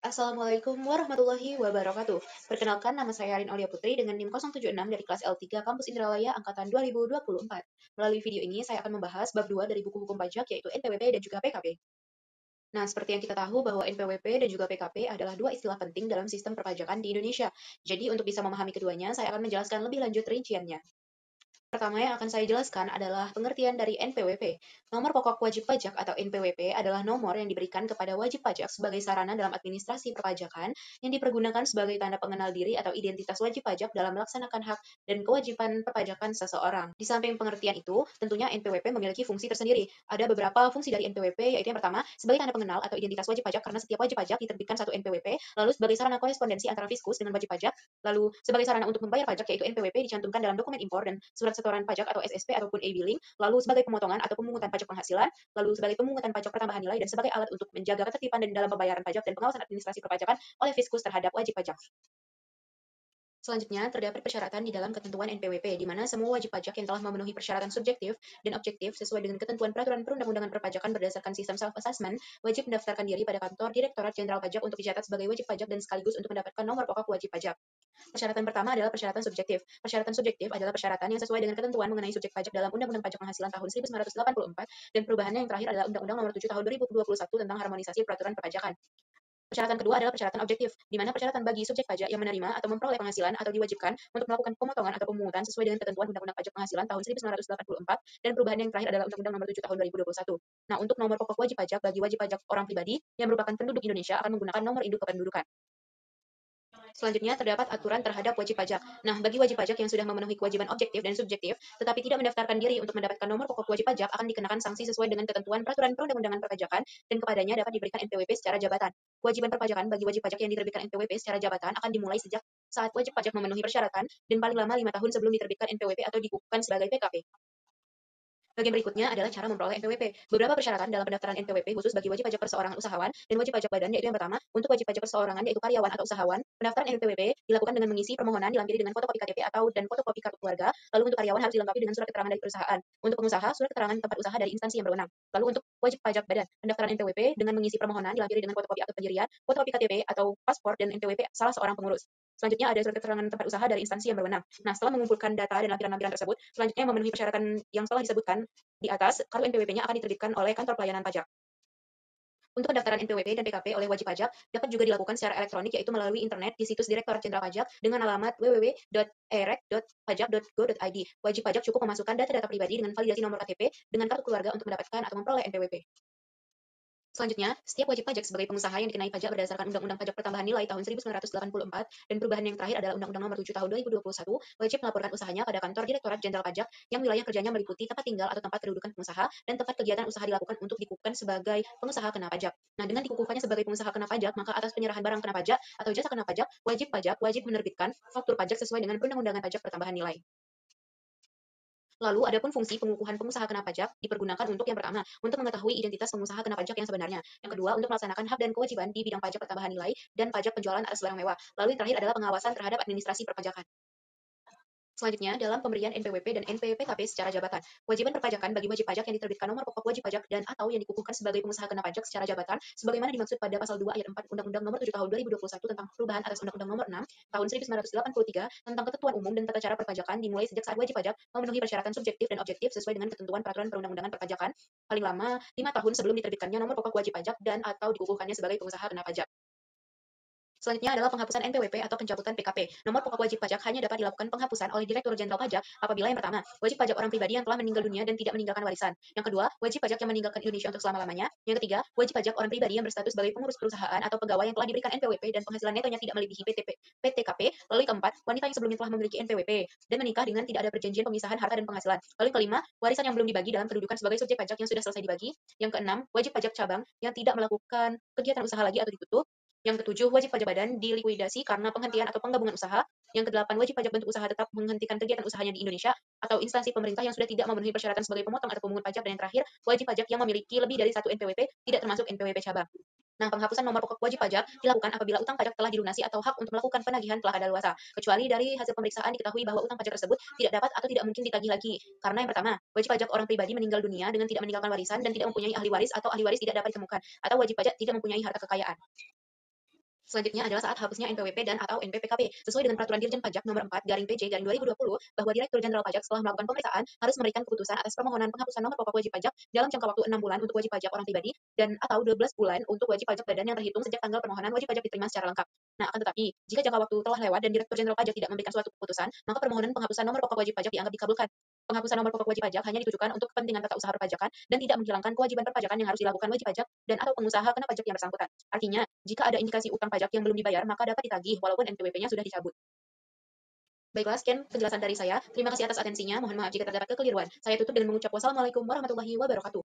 Assalamualaikum warahmatullahi wabarakatuh. Perkenalkan, nama saya Arin Aulia Putri dengan NIM 076 dari kelas L3 Kampus Indralaya Angkatan 2024. Melalui video ini, saya akan membahas bab 2 dari buku hukum pajak, yaitu NPWP dan juga PKP. Nah, seperti yang kita tahu bahwa NPWP dan juga PKP adalah dua istilah penting dalam sistem perpajakan di Indonesia. Jadi, untuk bisa memahami keduanya, saya akan menjelaskan lebih lanjut rinciannya. Pertama yang akan saya jelaskan adalah pengertian dari NPWP. Nomor pokok wajib pajak atau NPWP adalah nomor yang diberikan kepada wajib pajak sebagai sarana dalam administrasi perpajakan yang dipergunakan sebagai tanda pengenal diri atau identitas wajib pajak dalam melaksanakan hak dan kewajiban perpajakan seseorang. Di samping pengertian itu, tentunya NPWP memiliki fungsi tersendiri. Ada beberapa fungsi dari NPWP, yaitu yang pertama, sebagai tanda pengenal atau identitas wajib pajak karena setiap wajib pajak diterbitkan satu NPWP, lalu sebagai sarana korespondensi antara fiskus dengan wajib pajak, lalu sebagai sarana untuk membayar pajak yaitu NPWP dicantumkan dalam dokumen impor dan surat setoran pajak atau SSP ataupun e-billing, lalu sebagai pemotongan atau pemungutan pajak penghasilan, lalu sebagai pemungutan pajak pertambahan nilai dan sebagai alat untuk menjaga ketertiban dan dalam pembayaran pajak dan pengawasan administrasi perpajakan oleh fiskus terhadap wajib pajak. Selanjutnya, terdapat persyaratan di dalam ketentuan NPWP, di mana semua wajib pajak yang telah memenuhi persyaratan subjektif dan objektif sesuai dengan ketentuan peraturan perundang-undangan perpajakan berdasarkan sistem self-assessment, wajib mendaftarkan diri pada kantor Direktorat Jenderal Pajak untuk dicatat sebagai wajib pajak dan sekaligus untuk mendapatkan nomor pokok wajib pajak. Persyaratan pertama adalah persyaratan subjektif. Persyaratan subjektif adalah persyaratan yang sesuai dengan ketentuan mengenai subjek pajak dalam Undang-Undang Pajak Penghasilan tahun 1984 dan perubahannya yang terakhir adalah Undang-Undang Nomor 7 Tahun 2021 tentang harmonisasi peraturan perpajakan. Persyaratan kedua adalah persyaratan objektif, di mana persyaratan bagi subjek pajak yang menerima atau memperoleh penghasilan atau diwajibkan untuk melakukan pemotongan atau pemungutan sesuai dengan ketentuan Undang-Undang Pajak Penghasilan tahun 1984 dan perubahan yang terakhir adalah Undang-Undang Nomor 7 Tahun 2021. Nah, untuk nomor pokok wajib pajak bagi wajib pajak orang pribadi yang merupakan penduduk Indonesia akan menggunakan nomor induk kependudukan. Selanjutnya, terdapat aturan terhadap wajib pajak. Nah, bagi wajib pajak yang sudah memenuhi kewajiban objektif dan subjektif, tetapi tidak mendaftarkan diri untuk mendapatkan nomor pokok wajib pajak, akan dikenakan sanksi sesuai dengan ketentuan peraturan perundang-undangan perpajakan, dan kepadanya dapat diberikan NPWP secara jabatan. Kewajiban perpajakan bagi wajib pajak yang diterbitkan NPWP secara jabatan akan dimulai sejak saat wajib pajak memenuhi persyaratan, dan paling lama 5 tahun sebelum diterbitkan NPWP atau dikukuhkan sebagai PKP. Bagian berikutnya adalah cara memperoleh NPWP. Beberapa persyaratan dalam pendaftaran NPWP khusus bagi wajib pajak perseorangan usahawan dan wajib pajak badan, yaitu yang pertama, untuk wajib pajak perseorangan yaitu karyawan atau usahawan, pendaftaran NPWP dilakukan dengan mengisi permohonan dilampiri dengan fotokopi KTP atau dan fotokopi kartu keluarga. Lalu untuk karyawan harus dilengkapi dengan surat keterangan dari perusahaan. Untuk pengusaha, surat keterangan tempat usaha dari instansi yang berwenang. Lalu untuk wajib pajak badan, pendaftaran NPWP dengan mengisi permohonan dilampiri dengan fotokopi akte pendirian, fotokopi KTP atau paspor dan NPWP salah seorang pengurus. Selanjutnya ada surat keterangan tempat usaha dari instansi yang berwenang. Nah, setelah mengumpulkan data dan lampiran-lampiran tersebut, selanjutnya memenuhi persyaratan yang telah disebutkan di atas, kartu NPWP-nya akan diterbitkan oleh kantor pelayanan pajak. Untuk pendaftaran NPWP dan PKP oleh wajib pajak dapat juga dilakukan secara elektronik, yaitu melalui internet di situs Direktorat Jenderal Pajak dengan alamat www.erek.pajak.go.id. Wajib pajak cukup memasukkan data-data pribadi dengan validasi nomor KTP dengan kartu keluarga untuk mendapatkan atau memperoleh NPWP. Selanjutnya, setiap wajib pajak sebagai pengusaha yang dikenai pajak berdasarkan Undang-Undang Pajak Pertambahan Nilai tahun 1984 dan perubahan yang terakhir adalah Undang-Undang Nomor 7 Tahun 2021, wajib melaporkan usahanya pada kantor Direktorat Jenderal Pajak yang wilayah kerjanya meliputi tempat tinggal atau tempat kedudukan pengusaha dan tempat kegiatan usaha dilakukan untuk dikukuhkan sebagai pengusaha kena pajak. Nah, dengan dikukuhkannya sebagai pengusaha kena pajak, maka atas penyerahan barang kena pajak atau jasa kena pajak wajib menerbitkan faktur pajak sesuai dengan Perundang-undangan Pajak Pertambahan Nilai. Lalu, adapun fungsi pengukuhan pengusaha kena pajak dipergunakan untuk yang pertama, untuk mengetahui identitas pengusaha kena pajak yang sebenarnya. Yang kedua, untuk melaksanakan hak dan kewajiban di bidang pajak pertambahan nilai dan pajak penjualan atas barang mewah. Lalu yang terakhir adalah pengawasan terhadap administrasi perpajakan. Selanjutnya, dalam pemberian NPWP dan NPWPKP secara jabatan, kewajiban perpajakan bagi wajib pajak yang diterbitkan nomor pokok wajib pajak dan atau yang dikukuhkan sebagai pengusaha kena pajak secara jabatan, sebagaimana dimaksud pada pasal 2 ayat 4 Undang-Undang Nomor 7 Tahun 2021 tentang perubahan atas Undang-Undang Nomor 6 Tahun 1983 tentang ketentuan umum dan tata cara perpajakan dimulai sejak saat wajib pajak memenuhi persyaratan subjektif dan objektif sesuai dengan ketentuan peraturan perundang-undangan perpajakan, paling lama 5 tahun sebelum diterbitkannya nomor pokok wajib pajak dan atau dikukuhkannya sebagai pengusaha kena pajak. Selanjutnya adalah penghapusan NPWP atau pencabutan PKP. Nomor pokok wajib pajak hanya dapat dilakukan penghapusan oleh Direktur Jenderal Pajak apabila yang pertama, wajib pajak orang pribadi yang telah meninggal dunia dan tidak meninggalkan warisan. Yang kedua, wajib pajak yang meninggalkan Indonesia untuk selama-lamanya. Yang ketiga, wajib pajak orang pribadi yang berstatus sebagai pengurus perusahaan atau pegawai yang telah diberikan NPWP dan penghasilan netonya tidak melebihi PTKP. Lalu yang keempat, wanita yang sebelumnya telah memiliki NPWP dan menikah dengan tidak ada perjanjian pemisahan harta dan penghasilan. Lalu yang kelima, warisan yang belum dibagi dalam kedudukan sebagai subjek pajak yang sudah selesai dibagi. Yang keenam, wajib pajak cabang yang tidak melakukan kegiatan usaha lagi atau ditutup. Yang ketujuh, wajib pajak badan dilikuidasi karena penghentian atau penggabungan usaha. Yang kedelapan, wajib pajak bentuk usaha tetap menghentikan kegiatan usahanya di Indonesia atau instansi pemerintah yang sudah tidak memenuhi persyaratan sebagai pemotong atau pemungut pajak. Dan yang terakhir, wajib pajak yang memiliki lebih dari satu NPWP tidak termasuk NPWP cabang. Nah, penghapusan nomor pokok wajib pajak dilakukan apabila utang pajak telah dilunasi atau hak untuk melakukan penagihan telah kadaluarsa, kecuali dari hasil pemeriksaan diketahui bahwa utang pajak tersebut tidak dapat atau tidak mungkin ditagih lagi. Karena yang pertama, wajib pajak orang pribadi meninggal dunia dengan tidak meninggalkan warisan dan tidak mempunyai ahli waris atau ahli waris tidak dapat ditemukan, atau wajib pajak tidak mempunyai harta kekayaan. Selanjutnya adalah saat hapusnya NPWP dan atau NPPKB. Sesuai dengan Peraturan Dirjen Pajak Nomor 4/PJ/2020 bahwa Direktur Jenderal Pajak setelah melakukan pemeriksaan harus memberikan keputusan atas permohonan penghapusan nomor pokok wajib pajak dalam jangka waktu 6 bulan untuk wajib pajak orang pribadi dan atau 12 bulan untuk wajib pajak badan yang terhitung sejak tanggal permohonan wajib pajak diterima secara lengkap. Nah, akan tetapi, jika jangka waktu telah lewat dan Direktur Jenderal Pajak tidak memberikan suatu keputusan, maka permohonan penghapusan nomor pokok wajib pajak dianggap dikabulkan. Penghapusan nomor pokok wajib pajak hanya ditujukan untuk kepentingan tata usaha perpajakan dan tidak menghilangkan kewajiban perpajakan yang harus dilakukan wajib pajak dan atau pengusaha kena pajak yang bersangkutan. Artinya, jika ada indikasi utang pajak yang belum dibayar, maka dapat ditagih walaupun NPWP-nya sudah dicabut. Baiklah, sekian penjelasan dari saya. Terima kasih atas atensinya. Mohon maaf jika terdapat kekeliruan. Saya tutup dengan mengucap wassalamualaikum warahmatullahi wabarakatuh.